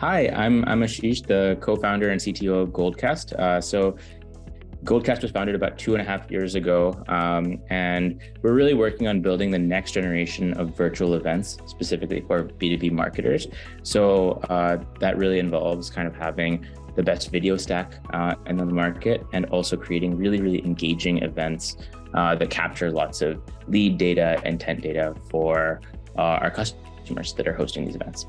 Hi, I'm Aashish, the co-founder and CTO of Goldcast. So Goldcast was founded about 2.5 years ago, and we're really working on building the next generation of virtual events, specifically for B2B marketers. So that really involves kind of having the best video stack in the market, and also creating really engaging events that capture lots of lead data, intent data for our customers that are hosting these events.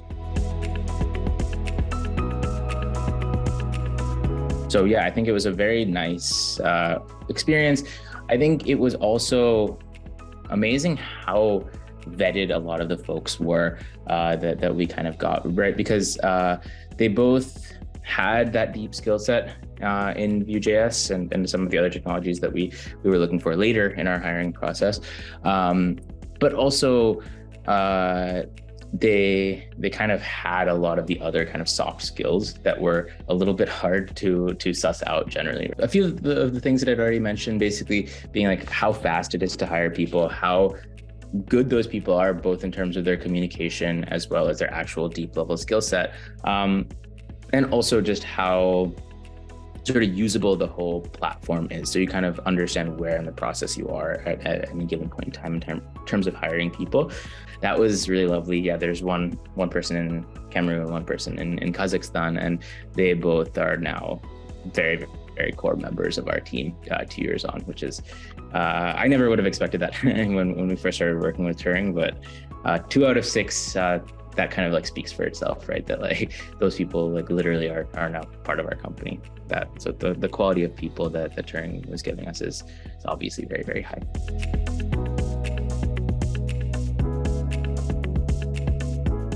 So yeah, I think it was a very nice experience. I think it was also amazing how vetted a lot of the folks were that we kind of got, right? Because they both had that deep skill set in Vue.js and some of the other technologies that we were looking for later in our hiring process. But also, they kind of had a lot of the other kind of soft skills that were a little bit hard to suss out generally. A few of the things that I'd already mentioned, basically being like how fast it is to hire people, how good those people are, both in terms of their communication as well as their actual deep level skill set. And also just how sort of usable the whole platform is. So you kind of understand where in the process you are at any given point in time in terms of hiring people. That was really lovely. Yeah, there's one person in Cameroon, one person in Kazakhstan, and they both are now very core members of our team 2 years on, which is, I never would have expected that when we first started working with Turing, but 2 out of 6, that kind of like speaks for itself, right? That like those people like literally are now part of our company. So the quality of people that Turing was giving us is obviously very high.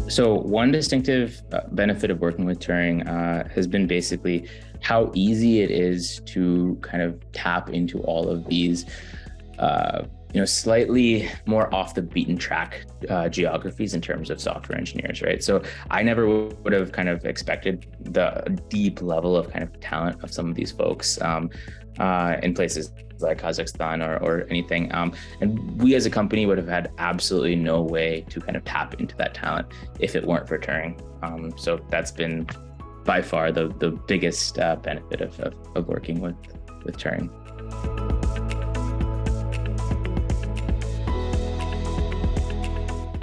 So one distinctive benefit of working with Turing has been basically how easy it is to kind of tap into all of these slightly more off the beaten track geographies in terms of software engineers, right? So I never would have kind of expected the deep level of kind of talent of some of these folks in places like Kazakhstan or anything. And we as a company would have had absolutely no way to kind of tap into that talent if it weren't for Turing. So that's been by far the biggest benefit of working with Turing.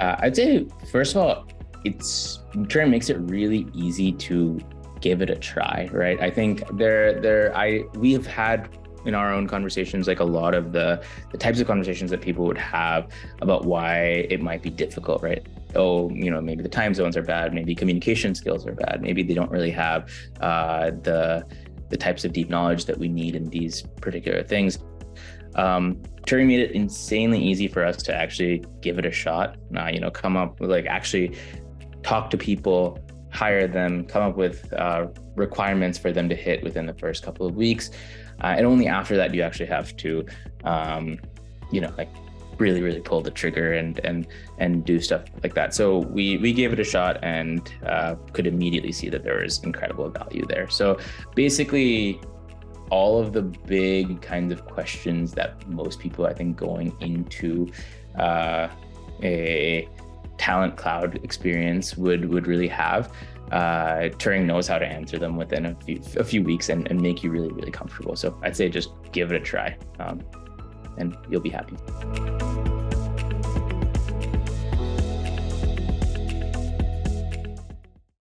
I'd say, first of all, Turing makes it really easy to give it a try, right? I think we have had in our own conversations, like a lot of the types of conversations that people would have about why it might be difficult, right? Oh, maybe the time zones are bad, maybe communication skills are bad, maybe they don't really have the types of deep knowledge that we need in these particular things. Turing made it insanely easy for us to actually give it a shot. Come up with actually talk to people, hire them, come up with requirements for them to hit within the first couple of weeks. And only after that do you actually have to, really pull the trigger and do stuff like that. So we gave it a shot and could immediately see that there was incredible value there. So basically, all of the big kinds of questions that most people, I think, going into a talent cloud experience would really have, Turing knows how to answer them within a few weeks and make you really comfortable. So I'd say just give it a try, and you'll be happy.